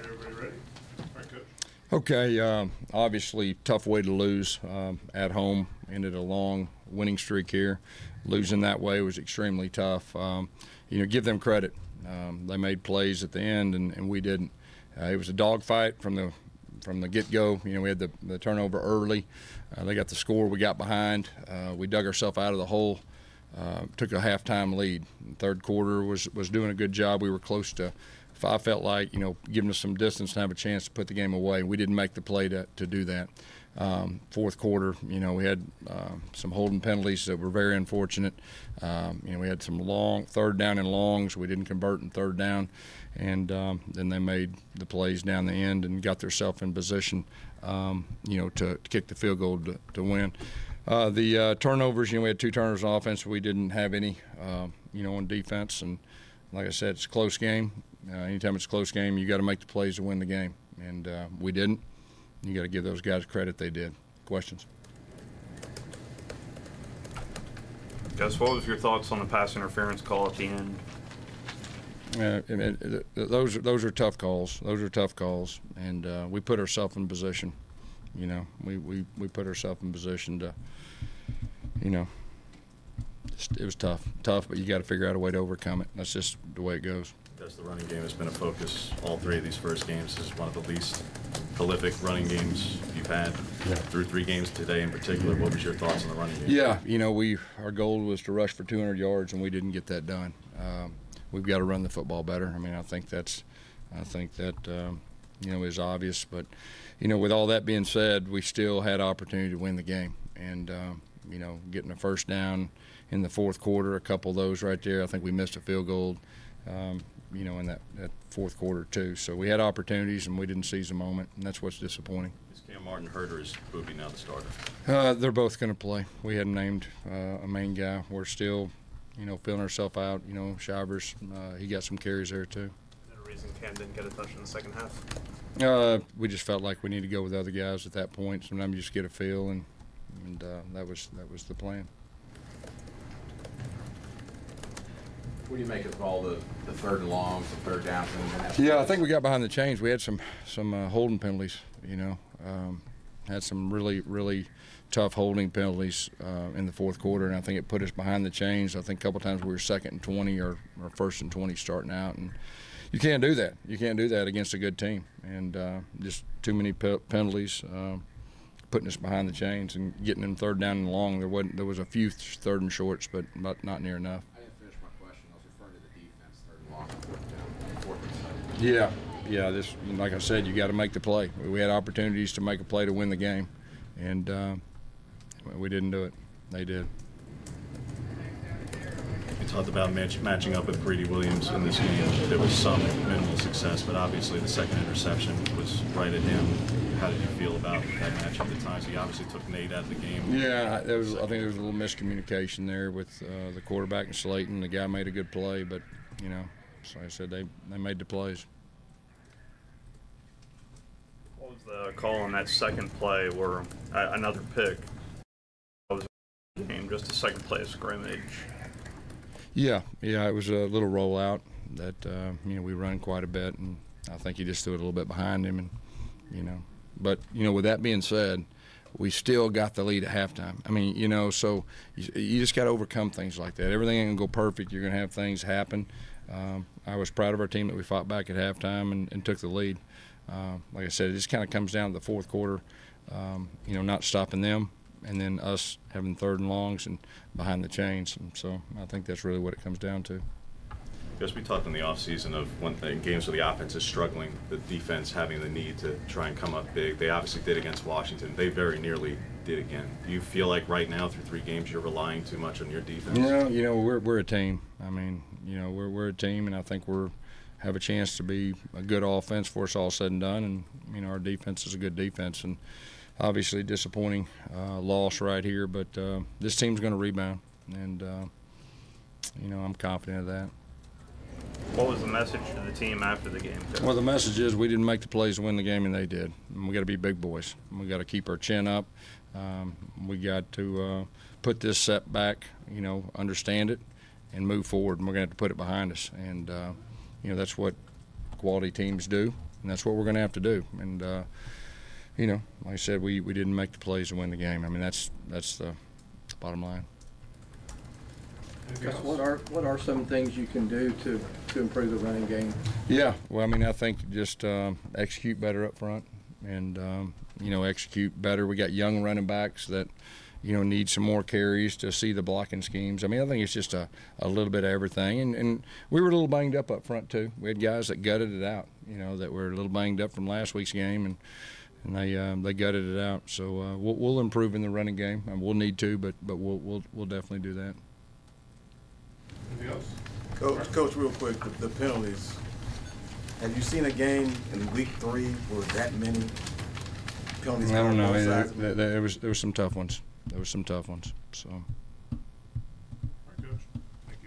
All right, everybody ready? All right, Coach. Okay, obviously tough way to lose at home. Ended a long winning streak here. Losing that way was extremely tough. Give them credit. They made plays at the end, and we didn't. It was a dogfight from the get-go. We had the turnover early. They got the score. We got behind. We dug ourselves out of the hole. Took a halftime lead. Third quarter was doing a good job. We were close to. I felt like, giving us some distance and have a chance to put the game away. We didn't make the play to do that. Fourth quarter, we had some holding penalties that were very unfortunate. We had some long third down and longs. We didn't convert in third down, and then they made the plays down the end and got themselves in position, to kick the field goal to win. The turnovers, we had 2 turnovers on offense. We didn't have any, on defense, and like I said, it's a close game. Anytime it's a close game, you got to make the plays to win the game, and we didn't. You got to give those guys credit; they did. Questions? Gus, what was your thoughts on the pass interference call at the end? Those are tough calls. Those are tough calls, and we put ourselves in position. We put ourselves in position to, it was tough, but you got to figure out a way to overcome it. That's just the way it goes. Because the running game has been a focus all 3 of these first games. This is one of the least prolific running games you've had through 3 games today in particular. What was your thoughts on the running game? Yeah, our goal was to rush for 200 yards, and we didn't get that done. We've got to run the football better. I think that is obvious. But, with all that being said, we still had opportunity to win the game. And, getting a first down in the fourth quarter, a couple of those right there, I think we missed a field goal. In that fourth quarter too. So we had opportunities and we didn't seize the moment, and that's what's disappointing. Is Cam Martin hurt, or is Booby now the starter? They're both going to play. We hadn't named a main guy. We're still, feeling ourselves out. Shivers, he got some carries there too. Is there a reason Cam didn't get a touch in the second half? We just felt like we need to go with other guys at that point. Sometimes you just get a feel, and that was the plan. What do you make of all the third and longs, the third downs? Yeah, I think we got behind the chains. We had some holding penalties, had some really, really tough holding penalties in the fourth quarter, and I think it put us behind the chains. I think a couple times we were 2nd and 20 or 1st and 20 starting out, and you can't do that. You can't do that against a good team, and just too many penalties putting us behind the chains and getting them third down and long. There was a few third and shorts, but not near enough. Yeah. This, like I said, you got to make the play. We had opportunities to make a play to win the game, and we didn't do it. They did. You talked about matching up with Greedy Williams in this game. There was some minimal success, but obviously the second interception was right at him. How did you feel about that match at the time? So he obviously took Nate out of the game. Yeah, I think there was a little miscommunication there with the quarterback and Slayton. The guy made a good play, but so I said they made the plays. What was the call on that second play where another pick? What was the game, just a second play of scrimmage? Yeah, it was a little rollout that we run quite a bit, and I think he just threw it a little bit behind him, and But with that being said, we still got the lead at halftime. So you just got to overcome things like that. Everything ain't gonna go perfect. You're gonna have things happen. I was proud of our team that we fought back at halftime and took the lead. Like I said, it just kind of comes down to the fourth quarter, not stopping them, and then us having third and longs and behind the chains. And so I think that's really what it comes down to. Because we talked in the offseason of one thing, games where the offense is struggling, the defense having the need to try and come up big. They obviously did against Washington. They very nearly did again. Do you feel like right now through 3 games you're relying too much on your defense? We're a team. We're a team, and I think we have a chance to be a good offense for us all said and done. And our defense is a good defense, and obviously disappointing loss right here. But this team's going to rebound, and I'm confident of that. What was the message to the team after the game, Coach? Well, the message is we didn't make the plays to win the game, and they did. And we got to be big boys. We got to keep our chin up. We got to put this setback, understand it, and move forward. And we're going to have to put it behind us. And that's what quality teams do. and that's what we're going to have to do. And you know, like I said, we didn't make the plays to win the game. I mean, that's the bottom line. What are some things you can do to improve the running game? Yeah, well, I mean, I think just execute better up front, and you know, execute better. We got young running backs that, you know, need some more carries to see the blocking schemes. I mean, I think it's just a little bit of everything. And we were a little banged up front too. We had guys that gutted it out, you know, that were a little banged up from last week's game, and they gutted it out. So we'll improve in the running game. And we'll need to, but we'll definitely do that. Anything else? Coach, real quick, the penalties. Have you seen a game in week 3 where that many penalties? I don't know. There was some tough ones. There were some tough ones. So.